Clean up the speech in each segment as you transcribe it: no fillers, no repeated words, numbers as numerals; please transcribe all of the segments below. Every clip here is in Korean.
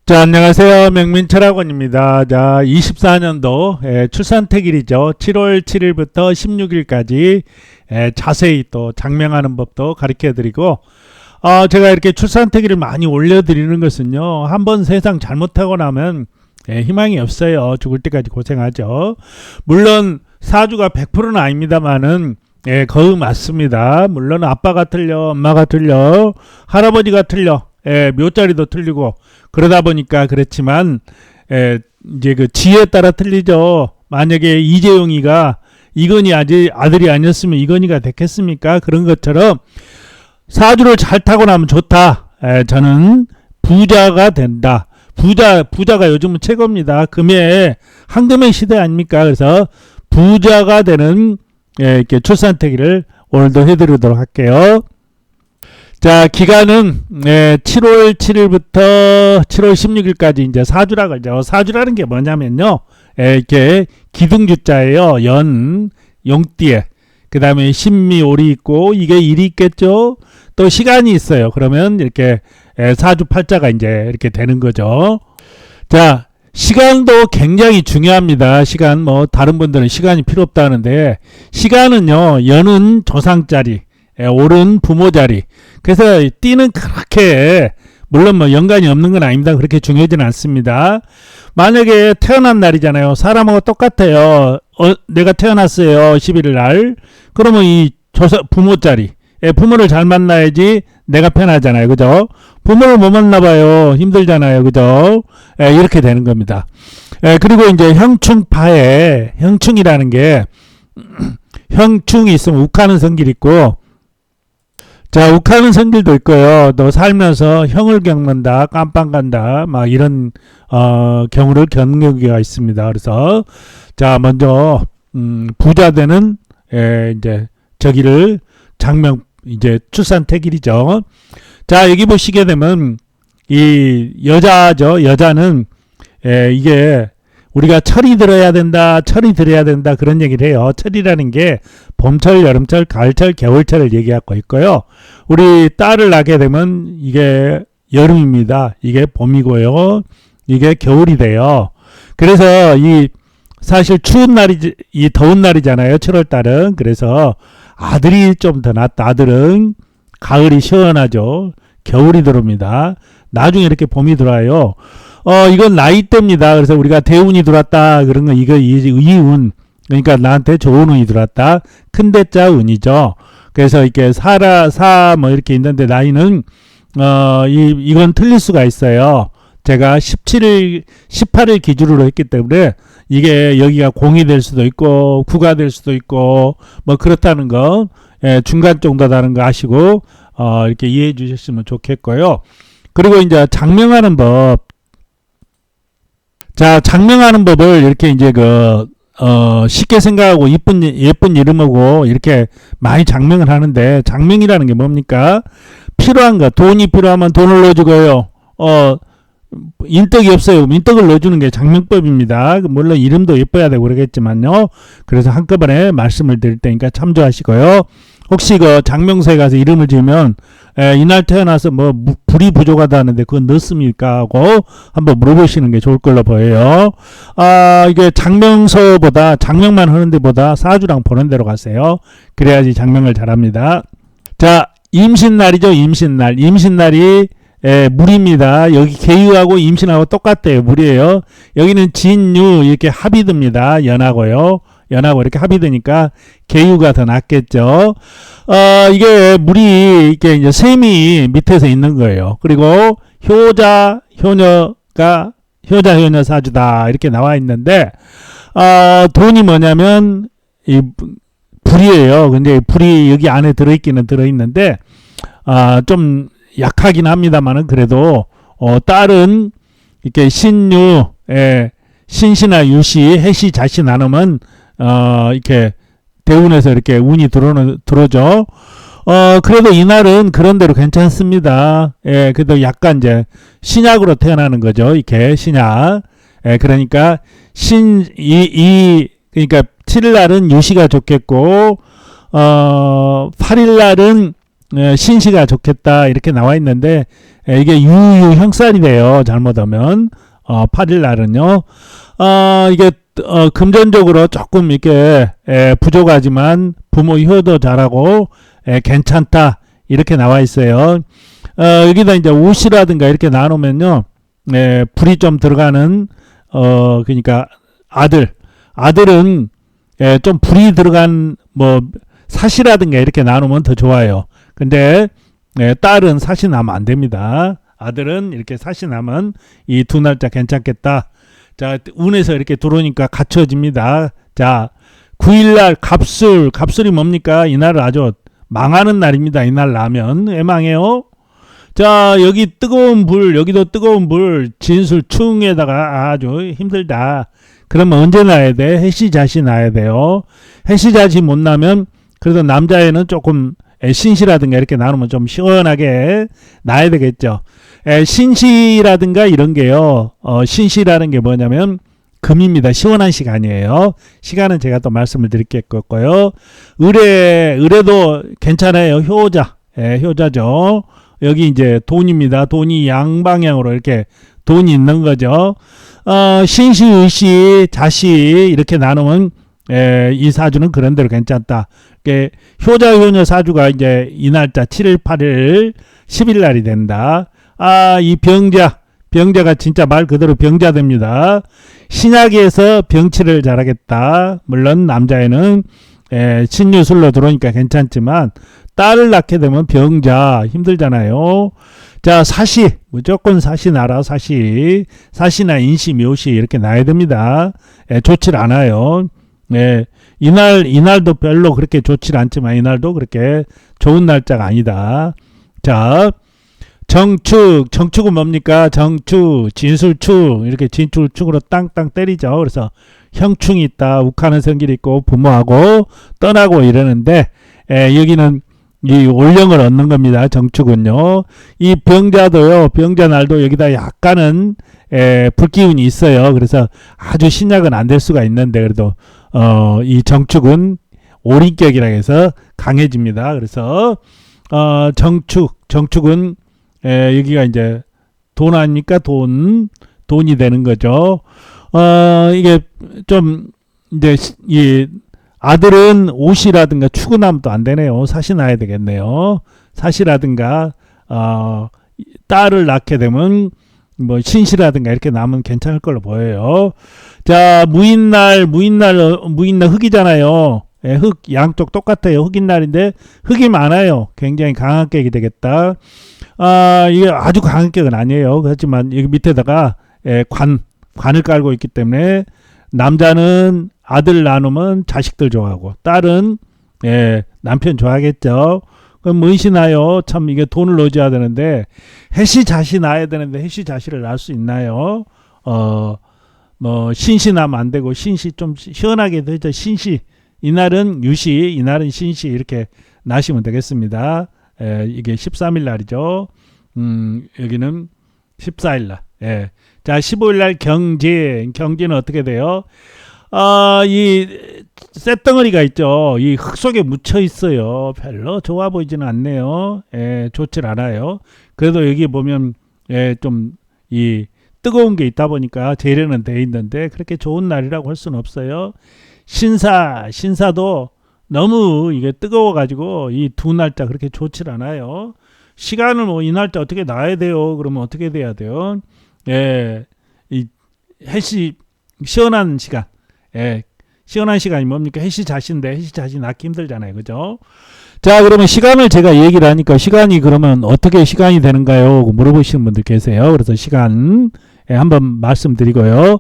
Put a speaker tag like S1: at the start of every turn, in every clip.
S1: 자, 안녕하세요. 명민철학원입니다. 자, 24년도 출산택일이죠. 7월 7일부터 16일까지 자세히 또 장명하는 법도 가르쳐 드리고, 제가 이렇게 출산택일을 많이 올려드리는 것은요, 한번 세상 잘못하고 나면 희망이 없어요. 죽을 때까지 고생하죠. 물론 사주가 100%는 아닙니다만은 거의 맞습니다. 물론 아빠가 틀려, 엄마가 틀려, 할아버지가 틀려, 묘자리도 틀리고 그러다 보니까 그렇지만 이제 그 지혜에 따라 틀리죠. 만약에 이재용이가 이건희 아들이 아니었으면 이건희가 됐겠습니까? 그런 것처럼 사주를 잘 타고 나면 좋다. 저는 부자가 된다. 부자가 요즘은 최고입니다. 금의 황금의 시대 아닙니까? 그래서 부자가 되는 이렇게 출산택일을 오늘도 해드리도록 할게요. 자, 기간은 7월 7일부터 7월 16일까지 이제 사주라 그러죠. 사주라는 게 뭐냐면요, 이렇게 기둥주자예요. 연, 용띠에. 그 다음에 신미, 오리 있고, 이게 일이 있겠죠. 또 시간이 있어요. 그러면 이렇게 사주 팔자가 이제 이렇게 되는 거죠. 자, 시간도 굉장히 중요합니다. 시간, 다른 분들은 시간이 필요 없다는데, 시간은요, 연은 조상자리, 오른 부모자리. 그래서 띠는 그렇게, 물론 연관이 없는 건 아닙니다. 그렇게 중요하지는 않습니다. 만약에 태어난 날이잖아요. 사람하고 똑같아요. 내가 태어났어요. 11일 날. 그러면 이 부모자리. 부모를 잘 만나야지 내가 편하잖아요. 그죠? 부모를 못 만나봐요. 힘들잖아요. 그죠? 이렇게 되는 겁니다. 그리고 이제 형충파에, 형충이라는 게, 형충이 있으면 욱하는 성질이 있고, 자, 욱하는 성질도 있고요. 또 살면서 형을 겪는다, 깜빵 간다, 막 이런, 경우를 겪는 있습니다. 그래서, 자, 먼저, 부자 되는, 이제, 저기를 장명, 이제 출산택일이죠. 자, 여기 보시게 되면, 이 여자죠. 여자는, 이게, 우리가 철이 들어야 된다, 철이 들어야 된다, 그런 얘기를 해요. 철이라는 게 봄철, 여름철, 가을철, 겨울철을 얘기하고 있고요. 우리 딸을 낳게 되면 이게 여름입니다. 이게 봄이고요. 이게 겨울이 돼요. 그래서 사실 추운 날이, 이 더운 날이잖아요. 7월 달은. 그래서 아들이 좀 더 낫다. 아들은 가을이 시원하죠. 겨울이 들어옵니다. 나중에 이렇게 봄이 들어와요. 이건 나이대입니다. 그래서 우리가 대운이 들어왔다. 그런 거, 이거 이운. 그러니까 나한테 좋은 운이 들어왔다. 큰 대자 운이죠. 그래서 이렇게 이렇게 있는데 나이는, 이건 틀릴 수가 있어요. 제가 18일 기준으로 했기 때문에 이게 여기가 0이 될 수도 있고, 9가 될 수도 있고, 그렇다는 거, 중간 정도다는 거 아시고, 이렇게 이해해 주셨으면 좋겠고요. 그리고 이제 장명하는 법. 자, 장명하는 법을 이렇게 이제 쉽게 생각하고 예쁜 이름하고 이렇게 많이 장명을 하는데, 장명이라는 게 뭡니까? 필요한 거, 돈이 필요하면 돈을 넣어주고요. 인덕이 없어요. 인덕을 넣어주는 게 장명법입니다. 물론 이름도 예뻐야 되고 그러겠지만요. 그래서 한꺼번에 말씀을 드릴 테니까 참조하시고요. 혹시 장명소에 가서 이름을 지으면 이날 태어나서 불이 부족하다는데 그건 넣습니까? 하고 한번 물어보시는 게 좋을 걸로 보여요. 이게 장명소보다 장명만 하는 데보다 사주랑 보는 데로 가세요. 그래야지 장명을 잘합니다. 자, 임신날이죠. 임신날. 임신날이 물입니다. 여기 개유하고 임신하고 똑같아요. 물이에요. 여기는 진유 이렇게 합이 듭니다. 연하고요. 연하고 이렇게 합이 되니까 개유가 더 낫겠죠. 이게 물이 이렇게 이제 셈이 밑에서 있는 거예요. 그리고 효자, 효녀 사주다. 이렇게 나와 있는데, 돈이 뭐냐면, 이 불이에요. 근데 불이 여기 안에 들어있기는 들어있는데, 좀 약하긴 합니다만은 그래도, 딸은 이렇게 신유, 신시나 유시, 해시, 자시 나누면, 이렇게 대운에서 이렇게 운이 들어오죠. 그래도 이날은 그런대로 괜찮습니다. 그래도 약간 이제 신약으로 태어나는 거죠. 이렇게 신약. 그러니까 그러니까 7일 날은 유시가 좋겠고, 8일 날은 신시가 좋겠다 이렇게 나와 있는데 이게 유유형살이 돼요. 잘못하면 8일 날은요. 이게 금전적으로 조금 이렇게 부족하지만 부모 효도 잘하고 괜찮다 이렇게 나와 있어요. 여기다 이제 옷이라든가 이렇게 나누면요, 불이 좀 들어가는 그러니까 아들은 좀 불이 들어간 뭐 사시라든가 이렇게 나누면 더 좋아요. 근데 딸은 사시 나면 안 됩니다. 아들은 이렇게 사시 나면 이 두 날짜 괜찮겠다. 자, 운에서 이렇게 들어오니까 갖춰집니다. 자, 9일날 갑술이 뭡니까? 이날은 아주 망하는 날입니다. 이날 나면 왜 망해요? 자, 여기 뜨거운 불, 여기도 뜨거운 불, 진술충에다가 아주 힘들다. 그러면 언제 나야 돼? 해시자시 나야 돼요. 해시자시 못 나면 그래도 남자애는 조금 신시라든가 이렇게 나누면 좀 시원하게 나야 되겠죠. 신시라든가 이런 게요. 신시라는 게 뭐냐면 금입니다. 시원한 시간이에요. 시간은 제가 또 말씀을 드릴게요. 의뢰도 괜찮아요. 효자죠. 여기 이제 돈입니다. 돈이 양방향으로 이렇게 돈이 있는 거죠. 신시, 의시, 자시 이렇게 나누면 이 사주는 그런 대로 괜찮다. 효자, 효녀 사주가 이제 이 날짜 7일, 8일, 10일 날이 된다. 이 병자가 진짜 말 그대로 병자 됩니다. 신약에서 병치를 잘하겠다. 물론 남자애는 신유술로 들어오니까 괜찮지만 딸을 낳게 되면 병자 힘들잖아요. 자, 사시 무조건 사시 나라. 사시나 인시, 묘시 이렇게 나야 됩니다. 좋질 않아요. 이날도 별로 그렇게 좋질 않지만 이날도 그렇게 좋은 날짜가 아니다. 자, 정축은 뭡니까? 정축, 진술축 이렇게 진출축으로 땅땅 때리죠. 그래서 형충이 있다. 욱하는 성질이 있고 부모하고 떠나고 이러는데 여기는 이 올령을 얻는 겁니다. 정축은요. 이 병자도요. 병자 날도 여기다 약간은 불기운이 있어요. 그래서 아주 신약은 안 될 수가 있는데 그래도 이 정축은 올인격이라 해서 강해집니다. 그래서 정축은 여기가 이제 돈 아닙니까? 돈이 되는 거죠. 이게 좀 이제 이 아들은 옷이라든가 축은하면 또 안 되네요. 사시 나야 되겠네요. 사시라든가 딸을 낳게 되면 뭐 신시라든가 이렇게 나면 괜찮을 걸로 보여요. 자, 무인날 흑이잖아요. 흑 양쪽 똑같아요. 흑인 날인데 흑이 많아요. 굉장히 강한 격이 되겠다. 이게 아주 강한 격은 아니에요. 그렇지만 여기 밑에다가 관을 깔고 있기 때문에 남자는 아들 나누면 자식들 좋아하고 딸은 남편 좋아하겠죠. 그럼 무엇이 나요? 참 이게 돈을 넣어줘야 되는데 해시자시 나야 되는데 해시자시를 낳을 수 있나요? 뭐 신시 나면 안 되고 신시 좀 시원하게 되죠. 신시 이날은 유시 이날은 신시 이렇게 나시면 되겠습니다. 이게 13일 날이죠. 여기는 14일 날. 자, 15일 날 경지는 어떻게 돼요? 이 쇳덩어리가 있죠. 이 흙 속에 묻혀 있어요. 별로 좋아 보이지는 않네요. 좋질 않아요. 그래도 여기 보면 좀 이 뜨거운 게 있다 보니까 재래는 돼 있는데 그렇게 좋은 날이라고 할 수는 없어요. 신사도 너무 이게 뜨거워 가지고 이 두 날짜 그렇게 좋질 않아요. 시간을 뭐 이 날짜 어떻게 놔야 돼요? 그러면 어떻게 돼야 돼요? 이 해시 시원한 시간. 시원한 시간이 뭡니까? 해시자시인데 해시자시 낳기 힘들잖아요. 그죠? 자, 그러면 시간을 제가 얘기를 하니까 시간이 그러면 어떻게 시간이 되는가요? 물어보시는 분들 계세요. 그래서 시간 한번 말씀드리고요.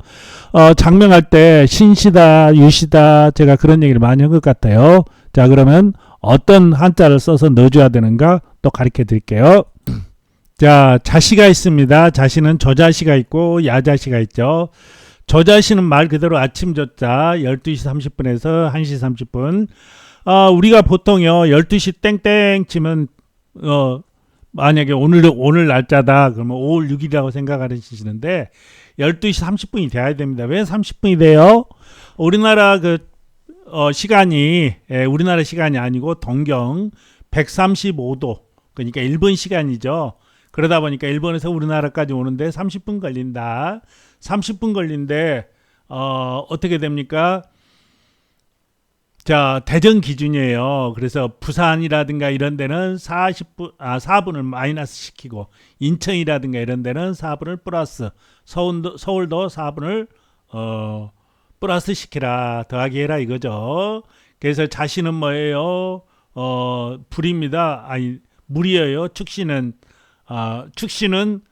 S1: 장명할 때 신시다, 유시다 제가 그런 얘기를 많이 한 것 같아요. 자, 그러면 어떤 한자를 써서 넣어줘야 되는가 또 가르쳐 드릴게요. 자, 자시가 있습니다. 자시는 저자시가 있고 야자시가 있죠. 저자시는 말 그대로 아침 저자 12시 30분에서 1시 30분. 우리가 보통요 12시 땡땡 치면 만약에 오늘 날짜다 그러면 5월 6일이라고 생각하시는데 12시 30분이 돼야 됩니다. 왜 30분이 돼요? 우리나라 시간이 우리나라 시간이 아니고 동경 135도, 그러니까 일본 시간이죠. 그러다 보니까 일본에서 우리나라까지 오는데 30분 걸린다. 30분 걸린데 어떻게 됩니까? 자, 대전 기준이에요. 그래서 부산이라든가 이런 데는 4분을 마이너스 시키고, 인천이라든가 이런 데는 4분을 플러스, 서울도 4분을 플러스 시키라, 더하기 해라 이거죠. 그래서 자신은 뭐예요? 불입니다. 아니, 물이에요. 축신은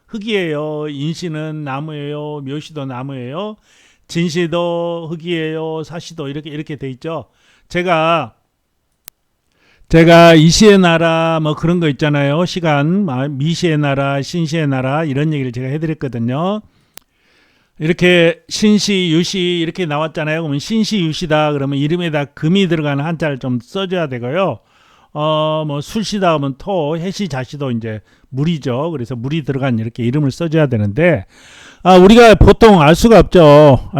S1: 흙이에요. 인시는 나무예요. 묘시도 나무예요. 진시도 흙이에요. 사시도 이렇게 돼 있죠. 제가 이시의 나라 뭐 그런 거 있잖아요. 시간, 미시의 나라, 신시의 나라 이런 얘기를 제가 해드렸거든요. 이렇게 신시, 유시 이렇게 나왔잖아요. 그러면 신시, 유시다 그러면 이름에다 금이 들어가는 한자를 좀 써줘야 되고요. 뭐 술시다 하면 토, 해시, 자시도 이제 물이죠. 그래서 물이 들어간 이렇게 이름을 써줘야 되는데, 우리가 보통 알 수가 없죠.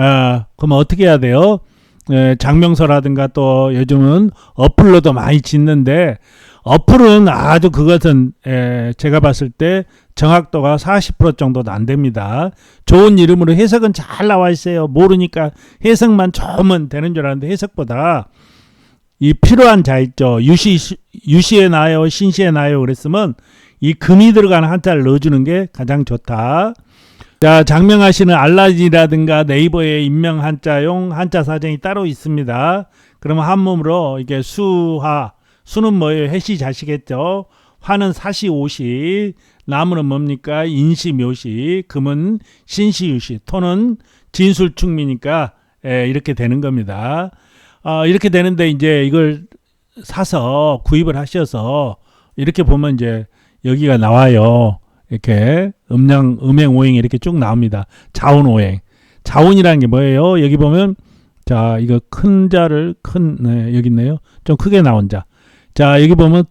S1: 그러면 어떻게 해야 돼요? 장명서라든가 또 요즘은 어플로도 많이 짓는데, 어플은 아주 그것은 제가 봤을 때 정확도가 40% 정도도 안 됩니다. 좋은 이름으로 해석은 잘 나와 있어요. 모르니까 해석만 좋으면 되는 줄 알았는데, 해석보다 이 필요한 자 있죠. 유시에 나요, 신시에 나요 그랬으면 이 금이 들어가는 한자를 넣어주는 게 가장 좋다. 자, 장명하시는 알라딘이라든가 네이버에 인명 한자용 한자 사전이 따로 있습니다. 그러면 한몸으로 이게 수는 뭐예요? 해시 자시겠죠. 화는 사시 오시, 나무는 뭡니까? 인시 묘시, 금은 신시 유시, 토는 진술충미니까 이렇게 되는 겁니다. 이렇게 되는데 이제 이걸 사서 구입을 하셔서 이렇게 보면 이제 여기가 나와요. 이렇게 음행 오행 이렇게 쭉 나옵니다. 자운 오행. 자운이라는 게 뭐예요? 여기 보면 자, 이거 큰 자를 여기 있네요. 좀 크게 나온 자. 자, 여기 보면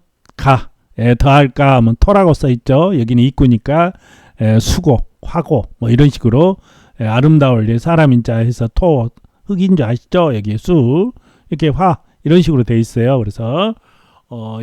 S1: 더할까 하면 토라고 써 있죠. 여기는 입구니까 수고, 화고 뭐 이런 식으로 아름다울 사람인자 해서 토, 흑인 줄 아시죠? 여기 수, 이렇게 화 이런 식으로 돼 있어요. 그래서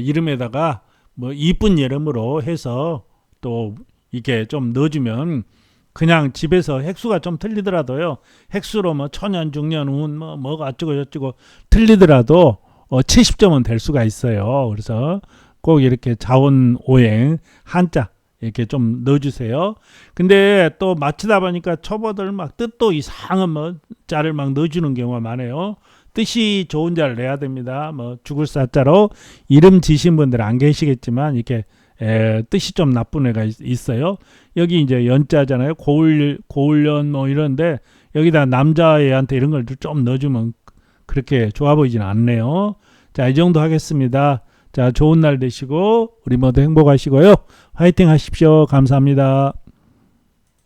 S1: 이름에다가 뭐 이쁜 이름으로 해서 또 이렇게 좀 넣어주면 그냥 집에서 획수가 좀 틀리더라도요. 획수로 뭐 천년, 중년, 운 뭐가 어쩌고 저쩌고 틀리더라도 70점은 될 수가 있어요. 그래서 꼭 이렇게 자원 오행 한자 이렇게 좀 넣어주세요. 근데 또 마치다 보니까 초보들 막 뜻도 이상한 뭐 자를 막 넣어주는 경우가 많아요. 뜻이 좋은 자를 내야 됩니다. 뭐 죽을 사자로 이름 지신 분들 안 계시겠지만 이렇게 뜻이 좀 나쁜 애가 있어요. 여기 이제 연자잖아요. 고을연 뭐 이런데 여기다 남자애한테 이런 걸 좀 넣어주면 그렇게 좋아 보이진 않네요. 자, 이 정도 하겠습니다. 자, 좋은 날 되시고 우리 모두 행복하시고요. 화이팅 하십시오. 감사합니다.